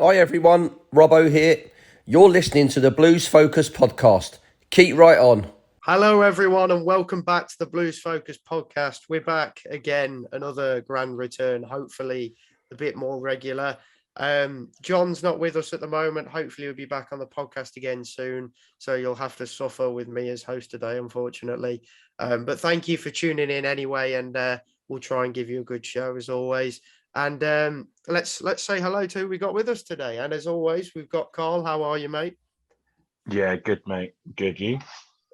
Hi everyone, Robbo here. You're listening to the Blues Focus podcast. Keep right on. Hello, everyone, and welcome back to the Blues Focus podcast. We're back again, another grand return, hopefully a bit more regular. John's not with us at the moment. Hopefully, he'll be back on the podcast again soon. So you'll have to suffer with me as host today, unfortunately. But thank you for tuning in anyway, and we'll try and give you a good show as always. And let's say hello to who we got with us today. And as always, we've got Carl. How are you, mate? Yeah, good, mate. Good, you?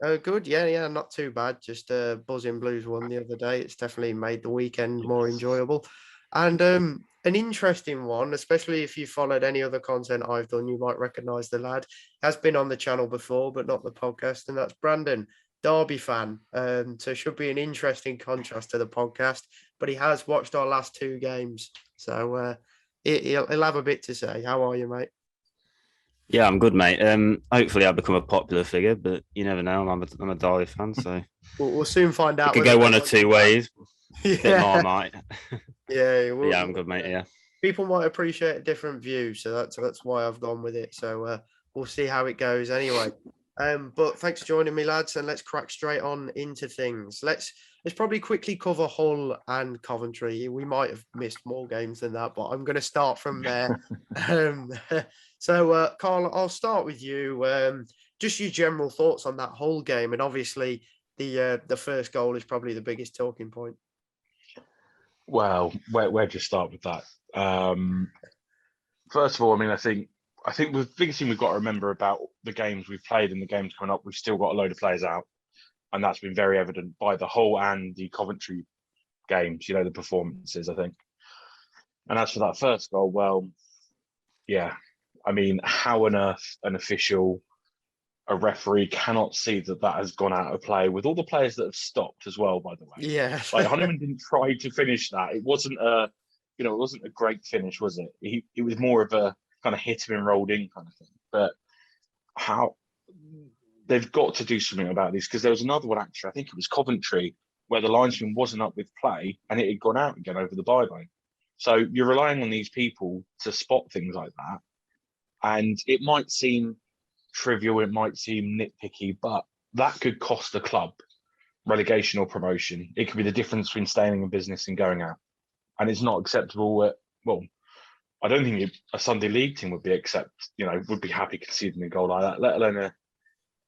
Oh, good. Yeah, not too bad. Just buzzing Blues won the other day. It's definitely made the weekend more enjoyable. And an interesting one, especially if you followed any other content I've done, you might recognise the lad. Has been on the channel before, but not the podcast, and that's Brandon, Derby fan. So it should be an interesting contrast to the podcast, but he has watched our last two games. So he'll have a bit to say. How are you, mate? Yeah, I'm good, mate. Hopefully, I'll become a popular figure, but you never know. I'm a Derby fan, so We'll soon find out. it could go one or two ways. Yeah. Bit more, might. Yeah, Yeah, I'm good, mate. Yeah. People might appreciate a different view, so that's why I've gone with it. So we'll see how it goes anyway. But thanks for joining me, lads, and let's crack straight on into things. Let's probably quickly cover Hull and Coventry. We might have missed more games than that, but I'm going to start from there. So, Carl, I'll start with you. Just your general thoughts on that whole game, and obviously the first goal is probably the biggest talking point. Well, where do you start with that? First of all, I mean, I think the biggest thing we've got to remember about the games we've played and the games coming up, we've still got a load of players out, and that's been very evident by the Hull and the Coventry games. You know, the performances, I think. And as for that first goal, well, yeah, I mean, how on earth an official, a referee cannot see that has gone out of play with all the players that have stopped as well, by the way. Yeah. Like Honeyman didn't try to finish that. It wasn't a great finish, was it? It was more of a kind of hit him and rolled in kind of thing. But how they've got to do something about this, because there was another one actually, I think it was Coventry, where the linesman wasn't up with play and it had gone out again over the byline. So you're relying on these people to spot things like that. And it might seem trivial, it might seem nitpicky, but that could cost the club relegation or promotion. It could be the difference between staying in business and going out. And it's not acceptable. I don't think a Sunday League team would be happy conceding a goal like that, let alone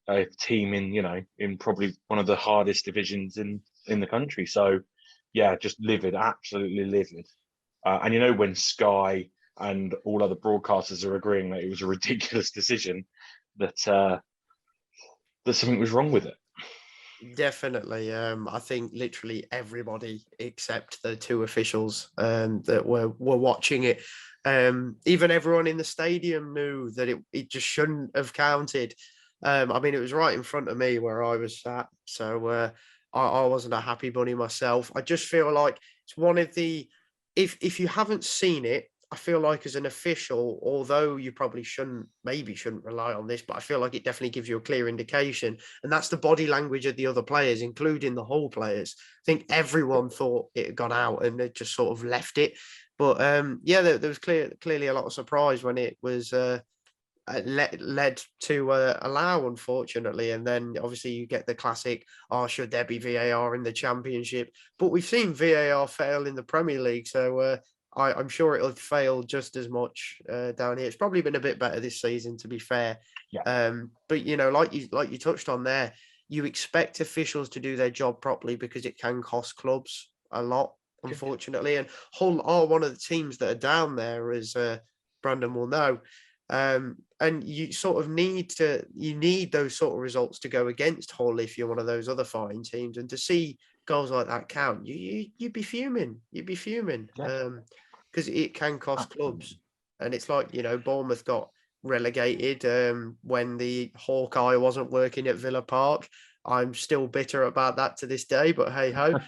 a team in probably one of the hardest divisions in the country. So, yeah, just livid, absolutely livid. And when Sky and all other broadcasters are agreeing that it was a ridiculous decision, that something was wrong with it. Definitely. I think literally everybody except the two officials that were watching it. Even everyone in the stadium knew that it just shouldn't have counted. I mean, it was right in front of me where I was sat. So I wasn't a happy bunny myself. I just feel like it's one of the, if you haven't seen it, I feel like as an official, although you probably shouldn't rely on this, but I feel like it definitely gives you a clear indication. And that's the body language of the other players, including the Hull players. I think everyone thought it had gone out and they just sort of left it. But there was clearly a lot of surprise when it was led to allow, unfortunately. And then obviously you get the classic, should there be VAR in the Championship? But we've seen VAR fail in the Premier League. So I'm sure it'll fail just as much down here. It's probably been a bit better this season, to be fair. Yeah. But like you touched on there, you expect officials to do their job properly because it can cost clubs a lot, unfortunately. And Hull are one of the teams that are down there, as Brandon will know. And you sort of need those sort of results to go against Hull if you're one of those other fine teams. And to see goals like that count, you'd be fuming. You'd be fuming. Yeah. Because it can cost clubs. And it's like, Bournemouth got relegated when the Hawkeye wasn't working at Villa Park. I'm still bitter about that to this day, but hey ho.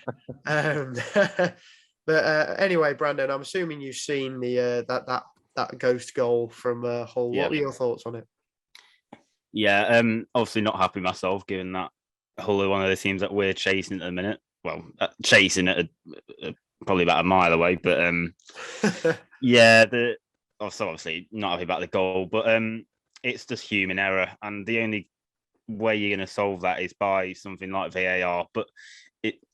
But anyway, Brandon, I'm assuming you've seen the that ghost goal from Hull. Yeah. What were your thoughts on it? Yeah, obviously not happy myself, given that Hull are one of the teams that we're chasing at the minute. Well, chasing it probably about a mile away, but yeah, obviously not happy about the goal, but it's just human error, and the only way you're going to solve that is by something like VAR. But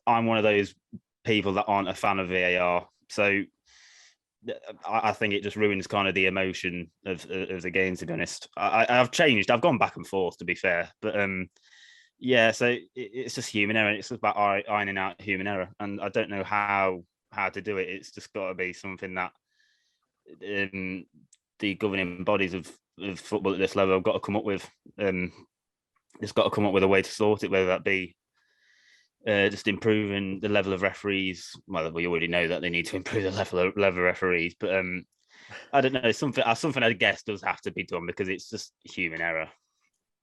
I'm one of those people that aren't a fan of VAR, so I think it just ruins kind of the emotion of the game. To be honest, I've changed. I've gone back and forth, to be fair, but so it's just human error. It's just about ironing out human error, and I don't know how to do it. It's just got to be something that the governing bodies of football at this level have got to come up with. It's got to come up with a way to sort it, whether that be just improving the level of referees. Well, we already know that they need to improve the level of referees, but I don't know, something I guess does have to be done, because it's just human error.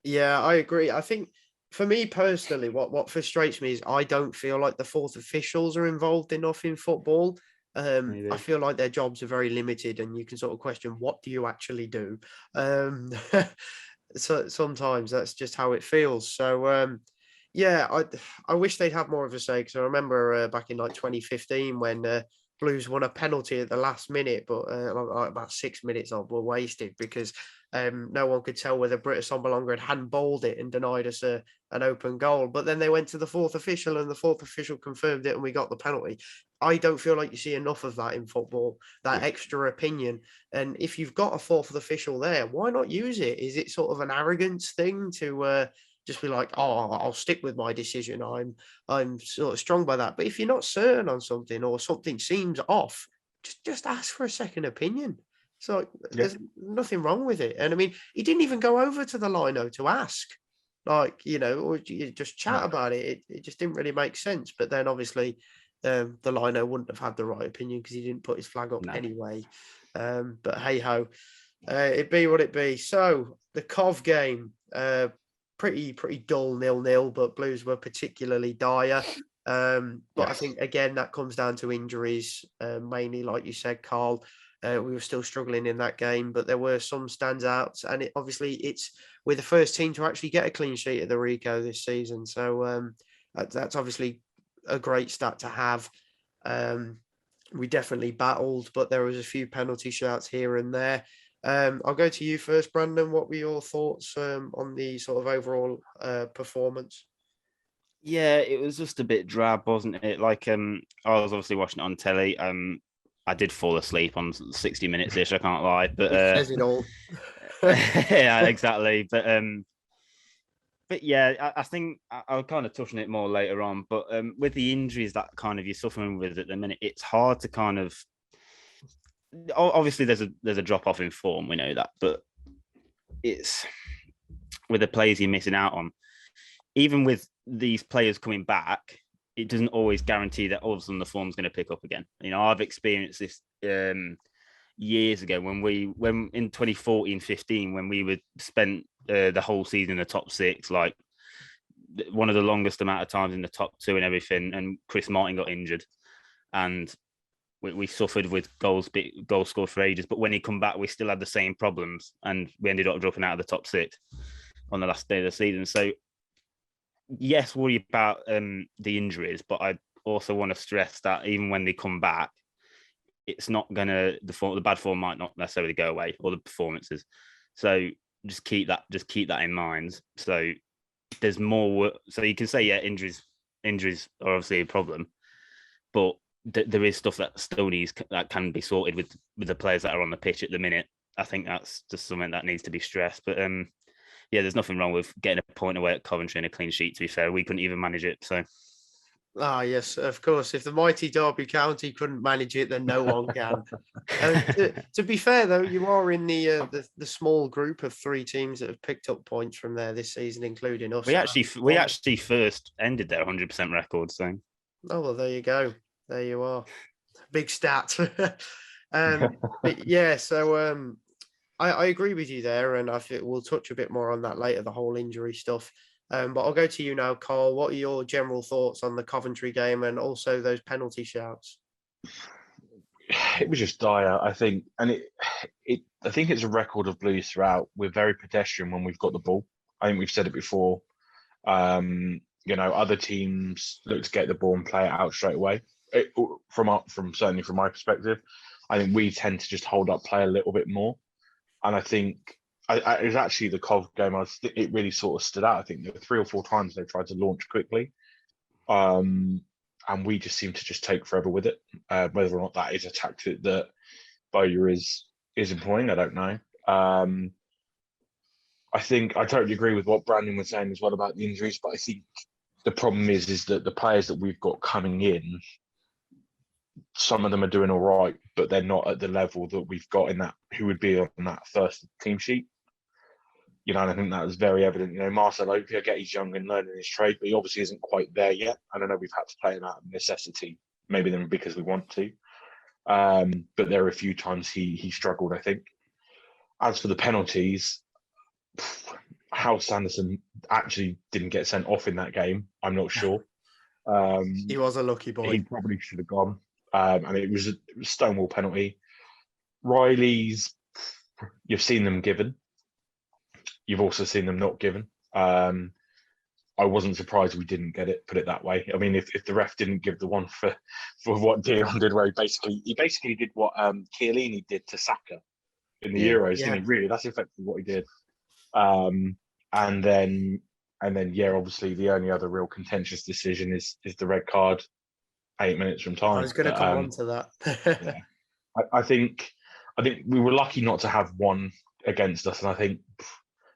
Yeah, I agree. I think for me personally, what frustrates me is I don't feel like the fourth officials are involved enough in football. I feel like their jobs are very limited, and you can sort of question, what do you actually do? So sometimes that's just how it feels. So I wish they'd have more of a say, because I remember back in like 2015 when Blues won a penalty at the last minute, but like about 6 minutes of were wasted because no one could tell whether Britta Sombalonga had handballed it and denied us an open goal. But then they went to the fourth official, and the fourth official confirmed it, and we got the penalty. I don't feel like you see enough of that in football, that extra opinion. And if you've got a fourth official there, why not use it? Is it sort of an arrogance thing to just be like, oh, I'll stick with my decision, I'm sort of strong by that? But if you're not certain on something, or something seems off, just ask for a second opinion. So there's nothing wrong with it. And I mean, he didn't even go over to the lino to ask, like, or you just chat about it. It just didn't really make sense. But then obviously the lino wouldn't have had the right opinion, because he didn't put his flag up anyway. But hey ho, it be what it be. So the Cov game, pretty dull 0-0, but Blues were particularly dire. But I think again that comes down to injuries, mainly, like you said, Carl. We were still struggling in that game, but there were some standouts, and we're the first team to actually get a clean sheet at the Rico this season. So that's obviously a great stat to have. We definitely battled, but there was a few penalty shouts here and there. I'll go to you first, Brandon. What were your thoughts on the sort of overall performance? Yeah, it was just a bit drab, wasn't it? Like, I was obviously watching it on telly. I did fall asleep on 60 minutes ish. I can't lie, but it says it all. yeah, exactly. But yeah, I think I'll kind of touch on it more later on. But with the injuries that kind of you're suffering with at the minute, it's hard to kind of. Obviously, there's a drop off in form. We know that, but it's with the players you're missing out on. Even with these players coming back, it doesn't always guarantee that all of a sudden the form's going to pick up again. I've experienced this years ago when in 2014-15, when we would spent the whole season in the top six, like one of the longest amount of times in the top two and everything. And Chris Martin got injured, and we suffered with goals scored for ages. But when he come back, we still had the same problems, and we ended up dropping out of the top six on the last day of the season. So yes, worry about the injuries, but I also want to stress that even when they come back, it's not gonna the bad form might not necessarily go away, or the performances. So just keep that in mind. So there's more. So you can say, yeah, injuries are obviously a problem, but there is stuff that still that can be sorted with the players that are on the pitch at the minute. I think that's just something that needs to be stressed. But yeah, there's nothing wrong with getting a point away at Coventry and a clean sheet. To be fair, we couldn't even manage it. So. Ah, yes, of course. If the mighty Derby County couldn't manage it, then no one can. To be fair, though, you are in the small group of three teams that have picked up points from there this season, including us. We actually first ended their 100% record. So. Oh well, there you go. There you are. Big stat. But yeah, so I agree with you there, and I think we'll touch a bit more on that later, the whole injury stuff. But I'll go to you now, Carl. What are your general thoughts on the Coventry game and also those penalty shouts? It was just dire, I think, and I think it's a record of Blues throughout. We're very pedestrian when we've got the ball. I think we've said it before. Other teams look to get the ball and play it out straight away. from certainly from my perspective, I think we tend to just hold up play a little bit more. And I think it was actually the Cov game. It really sort of stood out. I think there were 3 or 4 times they tried to launch quickly, and we just seem to just take forever with it. Whether or not that is a tactic that Bowyer is employing, I don't know. I think I totally agree with what Brandon was saying as well about the injuries, but I think the problem is that the players that we've got coming in, some of them are doing all right, but they're not at the level that we've got in that who would be on that first team sheet. And I think that was very evident. Marcel Opie, I get he's young and learning his trade, but he obviously isn't quite there yet. I don't know, we've had to play him out of necessity, maybe then because we want to. But there are a few times he struggled, I think. As for the penalties, how Sanderson actually didn't get sent off in that game, I'm not sure. He was a lucky boy. He probably should have gone. And it was a stonewall penalty. Riley's, you've seen them given. You've also seen them not given. I wasn't surprised we didn't get it, put it that way. I mean, if the ref didn't give the one for what Dion did, where he basically did what Chiellini did to Saka in the Euros, didn't he? Really, that's effectively what he did. And then obviously the only other real contentious decision is the red card 8 minutes from time. I was going to come on to that. Yeah. I think we were lucky not to have one against us, and I think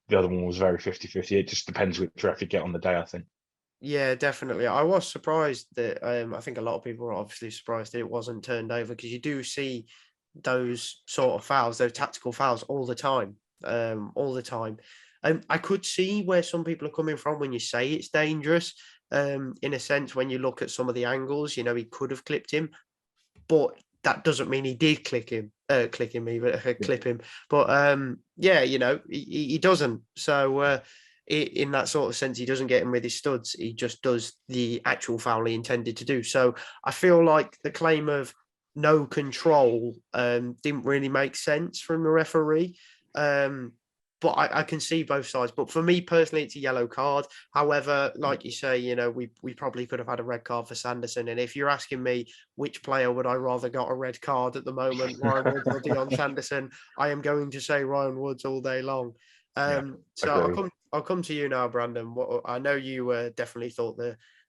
the other one was very 50-50. It just depends which ref you get on the day, I think. Yeah, definitely. I was surprised that I think a lot of people were obviously surprised that it wasn't turned over, because you do see those sort of fouls, those tactical fouls all the time. I could see where some people are coming from when you say it's dangerous. In a sense, when you look at some of the angles, he could have clipped him, but that doesn't mean he did clip him. But he doesn't. So in that sort of sense, he doesn't get him with his studs. He just does the actual foul he intended to do. So I feel like the claim of no control didn't really make sense from the referee. But I can see both sides. But for me personally, it's a yellow card. However, like you say, we probably could have had a red card for Sanderson. And if you're asking me which player would I rather got a red card at the moment, Ryan Woods or Dion Sanderson, I am going to say Ryan Woods all day long. So I'll come to you now, Brandon. I know you definitely thought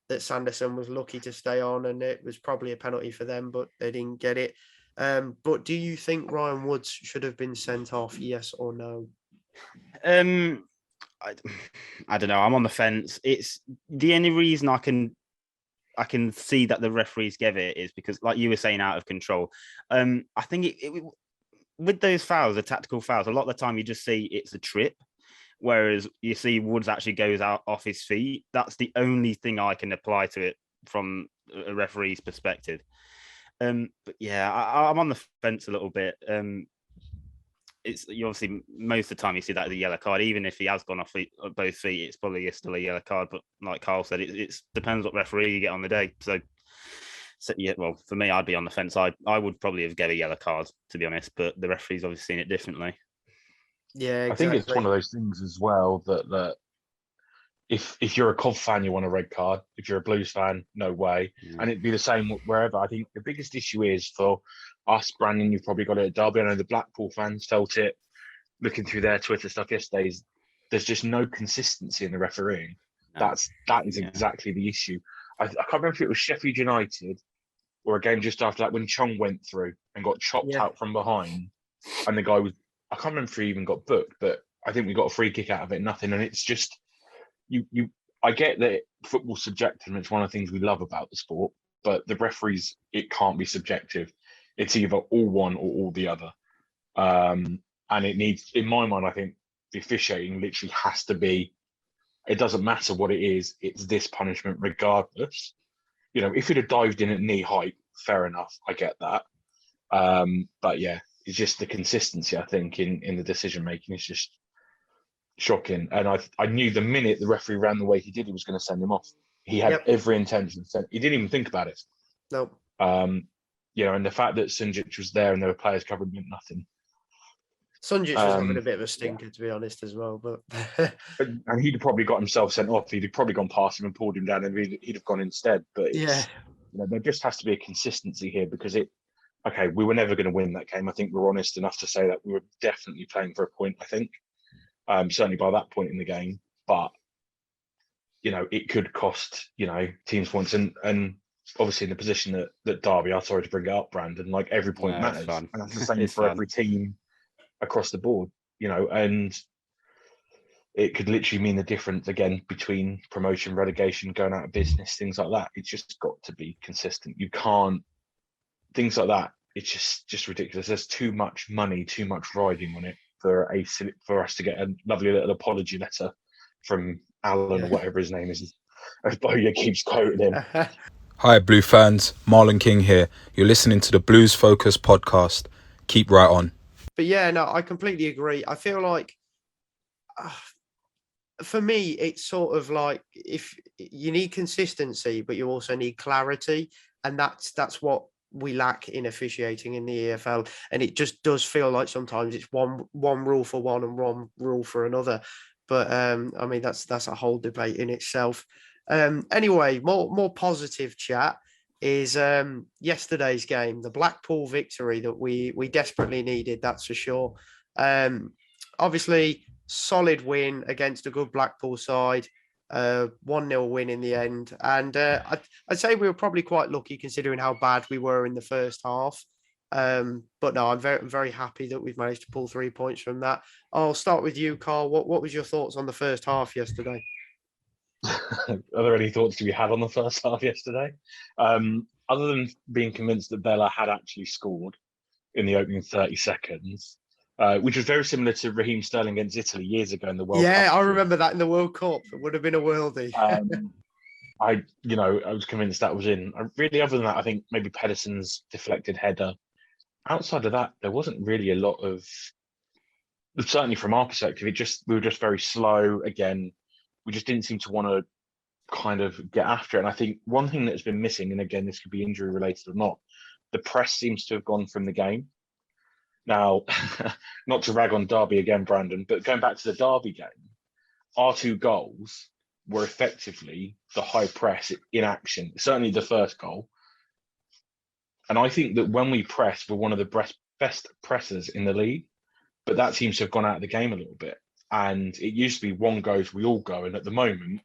that Sanderson was lucky to stay on, and it was probably a penalty for them, but they didn't get it. But do you think Ryan Woods should have been sent off, yes or no? I don't know. I'm on the fence. It's the only reason I can see that the referees gave it is because, like you were saying, out of control. I think it with those fouls, the tactical fouls, a lot of the time you just see it's a trip, whereas you see Woods actually goes out off his feet. That's the only thing I can apply to it from a referee's perspective. But yeah, I'm on the fence a little bit. You obviously most of the time you see that as a yellow card. Even if he has gone off both feet, it's probably still a yellow card. But like Carl said, it depends what referee you get on the day. So yeah, well, for me, I'd be on the fence. I would probably have given a yellow card, to be honest. But the referee's obviously seen it differently. Yeah, exactly. I think it's one of those things as well that if you're a Cov fan, you want a red card. If you're a Blues fan, no way. And it'd be the same wherever. I think the biggest issue is for us, Brandon, you've probably got it at Derby. I know the Blackpool fans felt it looking through their Twitter stuff yesterday. There's just no consistency in the refereeing. No. That is exactly the issue. I can't remember if it was Sheffield United or a game just after that when Chong went through and got chopped out from behind, and the guy was, I can't remember if he even got booked, but I think we got a free kick out of it, nothing. And it's just, I get that football's subjective and it's one of the things we love about the sport, but the referees, it can't be subjective. It's either all one or all the other. And it needs, in my mind, I think the officiating literally has to be, it doesn't matter what it is, it's this punishment regardless. If it had dived in at knee height, fair enough, I get that. But yeah, it's just the consistency, I think, in the decision making is just shocking. And I knew the minute the referee ran the way he did, he was going to send him off. He had every intention to send. He didn't even think about it. Nope. And the fact that Sunjic was there and there were players covering meant nothing. Sunjic was having a bit of a stinker, to be honest, as well. But and he'd have probably got himself sent off. He'd have probably gone past him and pulled him down, and he'd have gone instead. But There just has to be a consistency here because we were never going to win that game. I think we're honest enough to say that we were definitely playing for a point, I think, certainly by that point in the game. But, it could cost, teams points. And obviously in the position that Derby are, sorry to bring it up, Brandon, like every point matters. And that's the same for every team across the board, and it could literally mean the difference again between promotion, relegation, going out of business, things like that. It's just got to be consistent. You can't, things like that. It's just ridiculous. There's too much money, too much riding on it for us to get a lovely little apology letter from Alan or whatever his name is. Bowyer keeps quoting him. Hi, Blue fans. Marlon King here. You're listening to the Blues Focus podcast. Keep right on. But yeah, no, I completely agree. I feel like, for me, it's sort of like if you need consistency, but you also need clarity, and that's what we lack in officiating in the EFL. And it just does feel like sometimes it's one rule for one and one rule for another. But I mean, that's a whole debate in itself. Anyway, more positive chat is yesterday's game, the Blackpool victory that we desperately needed, that's for sure. Obviously, solid win against a good Blackpool side, 1-0 win in the end. And I'd say we were probably quite lucky considering how bad we were in the first half. But no, I'm very, very happy that we've managed to pull 3 points from that. I'll start with you, Carl. What was your thoughts on the first half yesterday? Are there any thoughts to be had on the first half yesterday? Other than being convinced that Bella had actually scored in the opening 30 seconds, which was very similar to Raheem Sterling against Italy years ago in the World Cup. Yeah, I remember that in the World Cup. It would have been a worldie. I was convinced that was in. Really, other than that, I think maybe Pedersen's deflected header. Outside of that, there wasn't really a lot of, certainly from our perspective, we were just very slow. Again, we just didn't seem to want to kind of get after it. And I think one thing that's been missing, and again, this could be injury related or not, the press seems to have gone from the game. Now, not to rag on Derby again, Brandon, but going back to the Derby game, our 2 goals were effectively the high press in action, certainly the first goal. And I think that when we press, we're one of the best pressers in the league, but that seems to have gone out of the game a little bit. And it used to be one goes, we all go. And at the moment,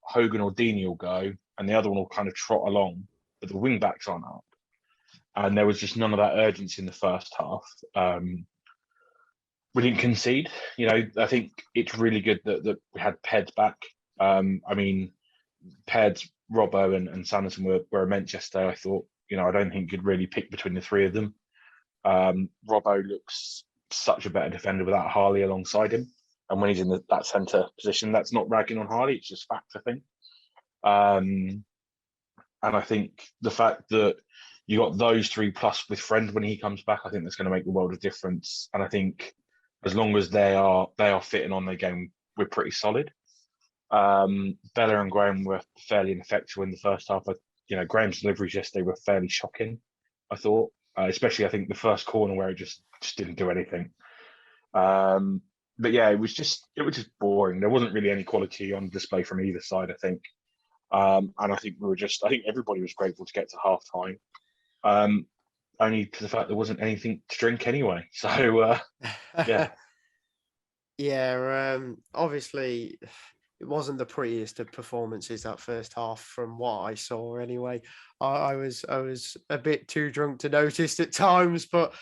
Hogan or Deeney will go, and the other one will kind of trot along, but the wing backs aren't up. And there was just none of that urgency in the first half. We didn't concede. I think it's really good that we had Ped back. I mean, Ped, Robbo, and Sanderson were immense yesterday, I thought. I don't think you could really pick between the 3 of them. Robbo looks such a better defender without Harley alongside him. And when he's in that centre position, that's not ragging on Harley, it's just fact, I think. And I think the fact that you got those 3 plus with Friend when he comes back, I think that's going to make the world of difference. And I think as long as they are fitting on their game, we're pretty solid. Bella and Graham were fairly ineffectual in the first half. Graham's deliveries yesterday were fairly shocking, I thought. Especially, I think, the first corner where it just didn't do anything. But yeah, it was just boring. There wasn't really any quality on display from either side, I think. And I think I think everybody was grateful to get to half time. Only to the fact there wasn't anything to drink anyway. So, yeah. Yeah, obviously, it wasn't the prettiest of performances that first half from what I saw anyway. I was a bit too drunk to notice at times, but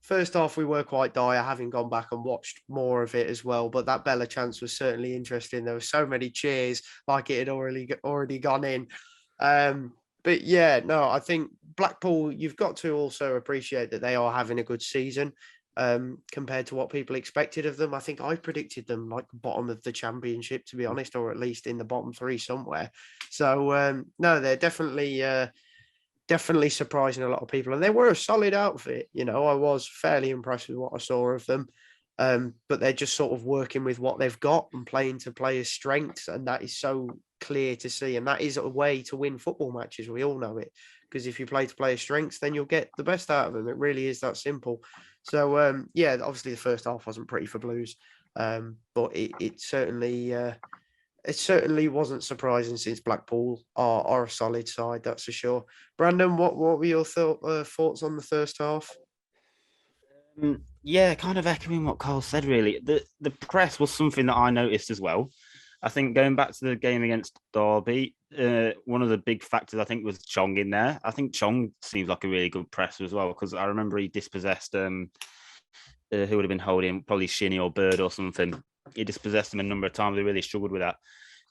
first half we were quite dire, having gone back and watched more of it as well. But that Bella chance was certainly interesting. There were so many cheers, like it had already gone in. But yeah, no, I think Blackpool, you've got to also appreciate that they are having a good season. Compared to what people expected of them. I think I predicted them like bottom of the championship, to be honest, or at least in the bottom 3 somewhere. So no, they're definitely surprising a lot of people, and they were a solid outfit. I was fairly impressed with what I saw of them. But they're just sort of working with what they've got and playing to players' strengths, and that is so clear to see. And that is a way to win football matches. We all know it, because if you play to players' strengths, then you'll get the best out of them. It really is that simple. So obviously the first half wasn't pretty for Blues, but it certainly it certainly wasn't surprising since Blackpool are a solid side, that's for sure. Brandon, what were your thoughts on the first half? Yeah, kind of echoing what Carl said, really. The press was something that I noticed as well. I think going back to the game against Derby, one of the big factors I think was Chong in there. I think Chong seems like a really good presser as well, because I remember he dispossessed who would have been holding, probably Shinny or Bird or something. He dispossessed him a number of times. He really struggled with that.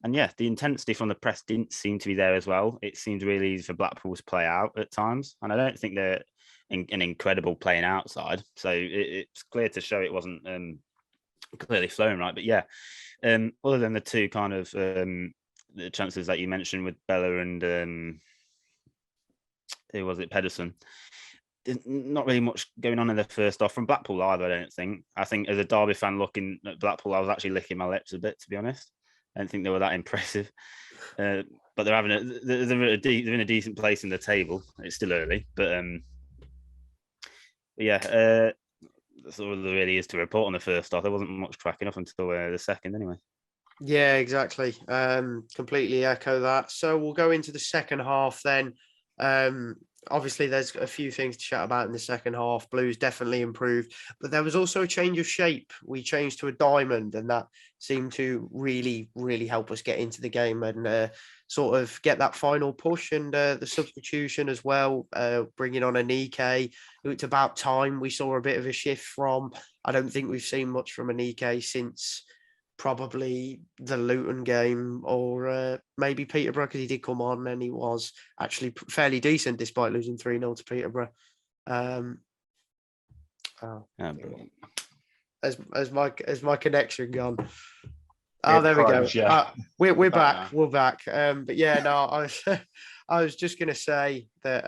And yeah, the intensity from the press didn't seem to be there as well. It seemed really easy for Blackpool to play out at times. And I don't think they're an incredible playing outside. So it's clear to show it wasn't clearly flowing right. But yeah, other than the two kind of the chances that you mentioned with Bella and who was it, Pedersen, not really much going on in the first half from Blackpool either, I don't think. I think as a Derby fan looking at Blackpool, I was actually licking my lips a bit, to be honest. I don't think they were that impressive. But they're having they're in a decent place in the table. It's still early, but yeah, that's all there really is to report on the first half. There wasn't much cracking up until the second, anyway. Yeah, exactly. Completely echo that. So we'll go into the second half then. Obviously, there's a few things to chat about in the second half. Blues definitely improved, but there was also a change of shape. We changed to a diamond, and that seemed to really, really help us get into the game and sort of get that final push. And the substitution as well, bringing on a Nike. It's about time we saw a bit of a shift from. I don't think we've seen much from a Nike since probably the Luton game or maybe Peterborough, because he did come on and he was actually fairly decent despite losing 3-0 to Peterborough. As my connection gone? Oh, there we go. Yeah. We're back. We're back. But yeah, no, I was just gonna say that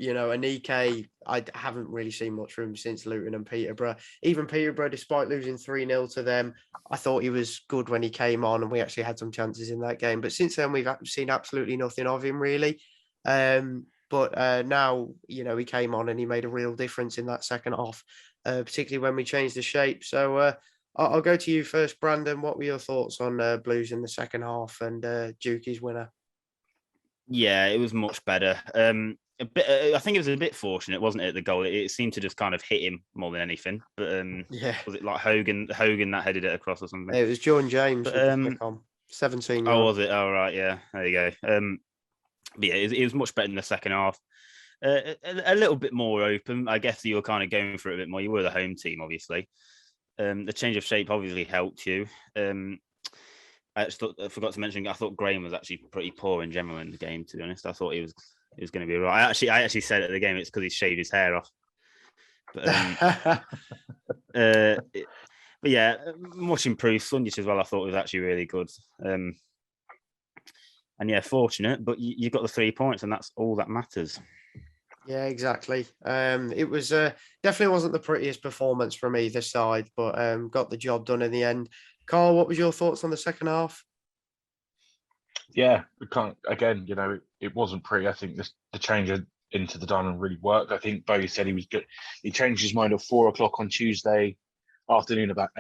Anike, I haven't really seen much from him since Luton and Peterborough. Even Peterborough, despite losing 3-0 to them, I thought he was good when he came on and we actually had some chances in that game. But since then, we've seen absolutely nothing of him, really. But now, he came on and he made a real difference in that second half, particularly when we changed the shape. So I'll go to you first, Brandon. What were your thoughts on Blues in the second half and Dukey's winner? Yeah, it was much better. A bit, I think it was a bit fortunate, wasn't it? The goal, it seemed to just kind of hit him more than anything. But yeah, was it like Hogan that headed it across or something? It was John James. But, 17. Oh, was it? Oh, right, yeah. There you go. But yeah, it was much better in the second half. A little bit more open. I guess you were kind of going for it a bit more. You were the home team, obviously. The change of shape obviously helped you. I forgot to mention, I thought Graham was actually pretty poor in general in the game, to be honest. I thought he was going to be right. I actually said at the game it's because he shaved his hair off. But, but yeah, much improved. Sundic as well, I thought was actually really good. And yeah, fortunate, but you got the 3 points, and that's all that matters. Yeah, exactly. It was definitely wasn't the prettiest performance from either side, but got the job done in the end. Carl, what was your thoughts on the second half? Yeah, again, it wasn't pretty. I think the change into the diamond really worked. I think Bo said he was good. He changed his mind at 4:00 on Tuesday afternoon about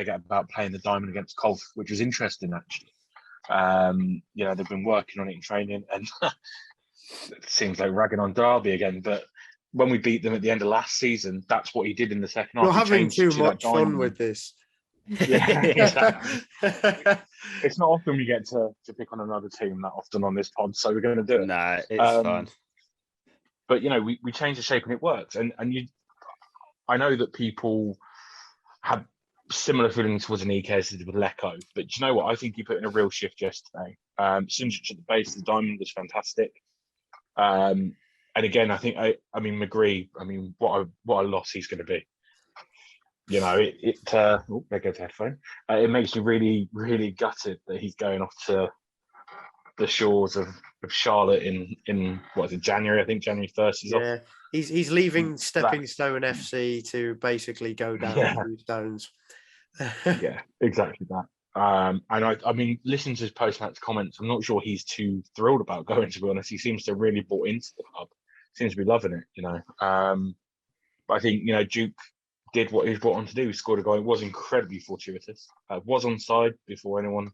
playing the diamond against Cov, which was interesting actually. They've been working on it in training, and it seems like ragging on Derby again. But when we beat them at the end of last season, that's what he did in the second half. You're having too much fun with this. Yeah, exactly. It's not often we get to pick on another team that often on this pod, so we're going to do it. Nah, it's fun. But we changed the shape and it worked. And I know that people have similar feelings towards Anike as they did with Lecco, but do you know what? I think he put in a real shift yesterday. Sundic at the base of the diamond was fantastic. And again, I think McGree. What a loss he's going to be. There goes the headphone. It makes me really, really gutted that he's going off to the shores of Charlotte in what is it, January? I think January 1st he's off. He's leaving Stepping Stone FC to basically go down two stones. Yeah, exactly that. And listening to his post-match comments, I'm not sure he's too thrilled about going, to be honest. He seems to really bought into the club. Seems to be loving it, But I think, Duke did what he was brought on to do. He scored a goal. It was incredibly fortuitous. Was onside before anyone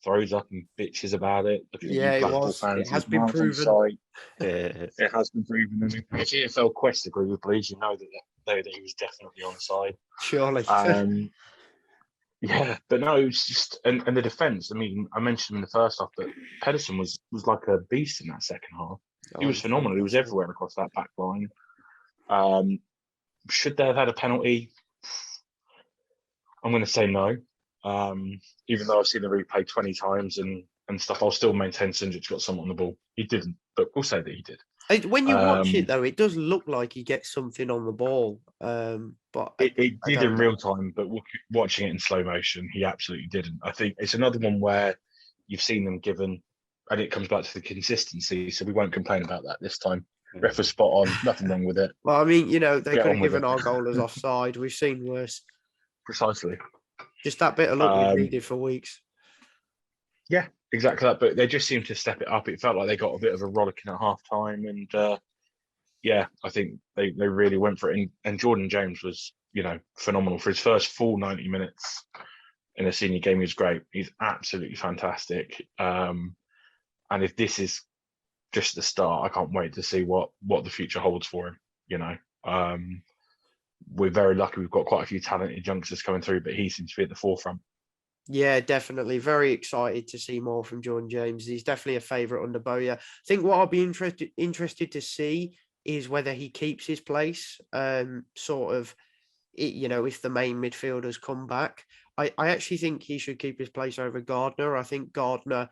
throws up and bitches about it. Look at Yeah, you it Blackpool was. fans. It has There's been miles on proven. site. It has been proven. I mean, if EFL Quest agree with Blues, you know that he was definitely on side. Surely. Yeah, but no, it was just and the defence. I mean, I mentioned in the first half, but Pedersen was like a beast in that second half. He was phenomenal. He was everywhere across that back line. Should they have had a penalty? I'm going to say no. Even though I've seen the replay 20 times and stuff, I'll still maintain Sinjic got something on the ball. He didn't, but we'll say that he did. When you watch it, though, it does look like he gets something on the ball. But it did in real time, but watching it in slow motion, he absolutely didn't. I think it's another one where you've seen them given, and it comes back to the consistency, so we won't complain about that this time. Ref was spot on, nothing wrong with it. Well, I mean, they could have given it. our goal as offside. We've seen worse. Precisely. Just that bit of luck we've needed for weeks. Yeah, exactly that. But they just seemed to step it up. It felt like they got a bit of a rollicking at half time. And yeah, I think they really went for it. And Jordan James was, phenomenal for his first full 90 minutes in a senior game. He was great. He's absolutely fantastic. And if this is just the start, I can't wait to see what the future holds for him. We're very lucky. We've got quite a few talented youngsters coming through, but he seems to be at the forefront. Yeah, definitely. Very excited to see more from Jordan James. He's definitely a favourite under Bowyer. I think what I'll be interested to see is whether he keeps his place, if the main midfielders come back. I actually think he should keep his place over Gardner. I think Gardner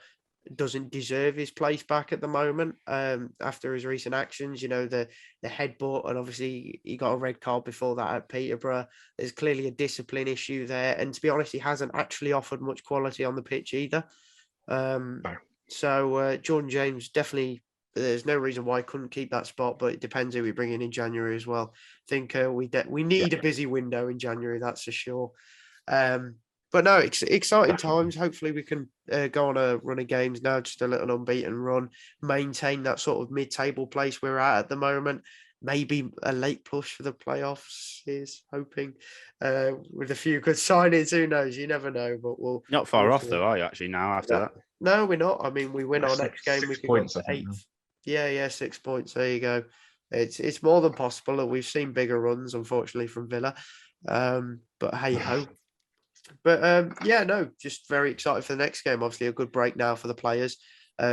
doesn't deserve his place back at the moment after his recent actions, the headbutt, and obviously he got a red card before that at Peterborough. There's clearly a discipline issue there, and to be honest, he hasn't actually offered much quality on the pitch either. So Jordan James, definitely, there's no reason why he couldn't keep that spot, but it depends who we bring in January as well. I think we need a busy window in January, that's for sure. But no, exciting times. Hopefully we can go on a run of games now, just a little unbeaten run, maintain that sort of mid-table place we're at the moment. Maybe a late push for the playoffs is hoping with a few good signings. Who knows? You never know, but we'll... Not far off though, are you actually now after that? No, we're not. I mean, we win our next game. We can go to 8th. Yeah, 6 points. There you go. It's more than possible. We've seen bigger runs, unfortunately, from Villa. But hey-ho. But just very excited for the next game. Obviously, a good break now for the players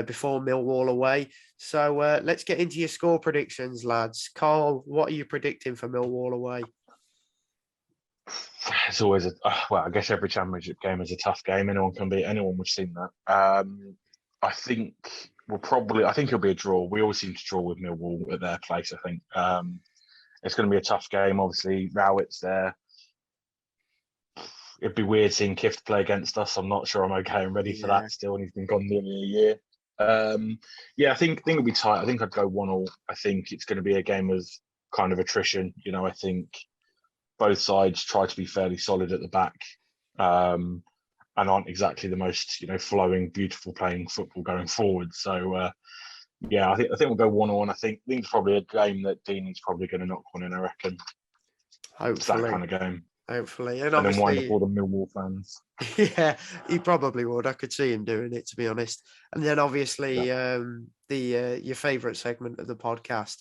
before Millwall away. So let's get into your score predictions, lads. Carl, what are you predicting for Millwall away? It's always I guess every championship game is a tough game. Anyone can beat anyone. We've seen that. I think it'll be a draw. We always seem to draw with Millwall at their place. I think it's going to be a tough game. Obviously, Rowett's there. It'd be weird seeing Kift play against us. I'm not sure I'm okay and ready for that still, and he's been gone nearly a year. I think it'll be tight. I think I'd go 1-1. I think it's going to be a game of kind of attrition. I think both sides try to be fairly solid at the back, and aren't exactly the most flowing, beautiful playing football going forward. So I think we'll go 1-1. I think it's probably a game that Dean's probably going to knock one in. I reckon. Hopefully, it's that kind of game. Hopefully, and then wind up all the Millwall fans. Yeah, he probably would. I could see him doing it, to be honest. And then obviously, your favourite segment of the podcast.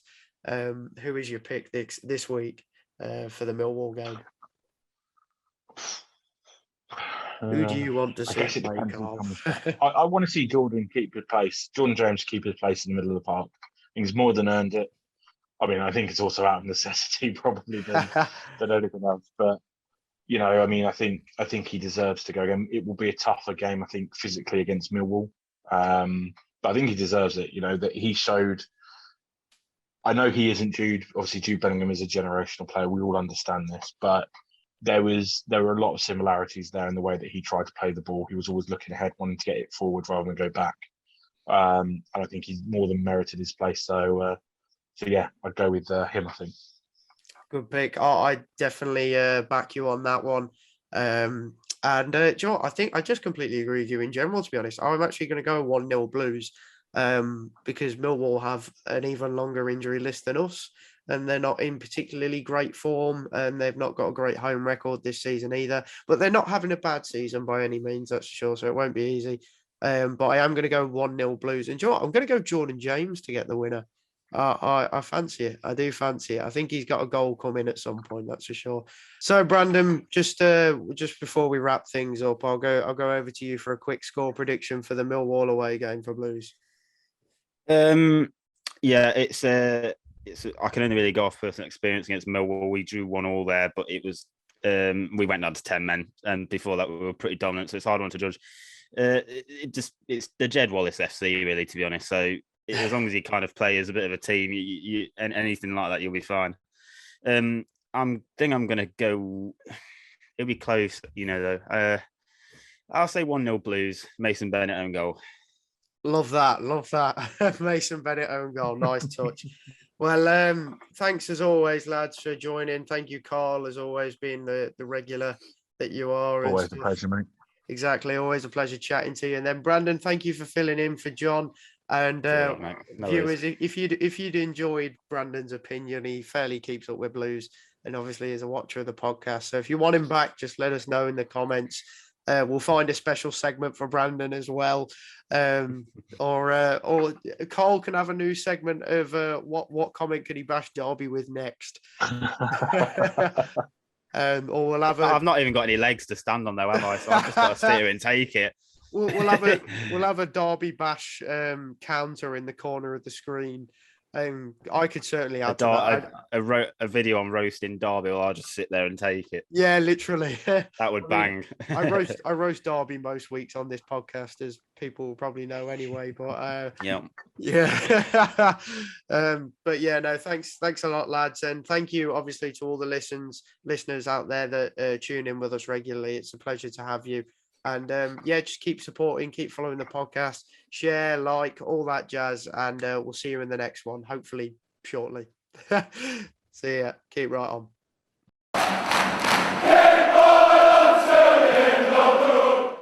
Who is your pick this week for the Millwall game? Who do you want to see play, Carl? I want to see Jordan keep his place. Jordan James keep his place in the middle of the park. I think he's more than earned it. I mean, I think it's also out of necessity probably than anything else. But I think he deserves to go again. It will be a tougher game, I think, physically against Millwall. But I think he deserves it. That he showed. I know he isn't Jude. Obviously, Jude Bellingham is a generational player. We all understand this, but there were a lot of similarities there in the way that he tried to play the ball. He was always looking ahead, wanting to get it forward rather than go back. And I think he's more than merited his place. So yeah, I'd go with him, I think. Good pick. I definitely back you on that one. And do you know what? I think I just completely agree with you in general, to be honest. I'm actually going to go 1-0 Blues because Millwall have an even longer injury list than us, and they're not in particularly great form, and they've not got a great home record this season either. But they're not having a bad season by any means, that's for sure, so it won't be easy. But I am going to go 1-0 Blues. And you know what? I'm going to go Jordan James to get the winner. I fancy it. I do fancy it. I think he's got a goal coming at some point, that's for sure. So, Brandon, just before we wrap things up, I'll go over to you for a quick score prediction for the Millwall away game for Blues. Yeah, it's I can only really go off personal experience against Millwall. We drew 1-1 there, but it was we went down to 10 men, and before that we were pretty dominant, so it's a hard one to judge. It's the Jed Wallace FC, really, to be honest. So as long as you kind of play as a bit of a team, and anything like that, you'll be fine. I'm gonna go. It'll be close, though. I'll say 1-0 Blues. Mason Bennett own goal. Love that. Mason Bennett own goal. Nice touch. Well, thanks as always, lads, for joining. Thank you, Carl, as always, being the regular that you are. Always a pleasure, mate. Exactly. Always a pleasure chatting to you. And then, Brandon, thank you for filling in for John. And viewers, if you'd enjoyed Brandon's opinion, he fairly keeps up with Blues and obviously is a watcher of the podcast. So if you want him back, just let us know in the comments. We'll find a special segment for Brandon as well. Or Carl can have a new segment of what comment can he bash Derby with next. Or we'll have I've not even got any legs to stand on though, have I? So I've just got to sit here and take it. We'll have a Derby bash counter in the corner of the screen. I could certainly add a video on roasting Derby, or I'll just sit there and take it. Yeah, literally. That would bang. I roast Derby most weeks on this podcast, as people will probably know anyway. But yeah. But yeah, no, thanks a lot, lads, and thank you obviously to all the listeners out there that tune in with us regularly. It's a pleasure to have you. And just keep supporting, keep following the podcast, share, like, all that jazz, and we'll see you in the next one, hopefully shortly. See ya. Keep right on.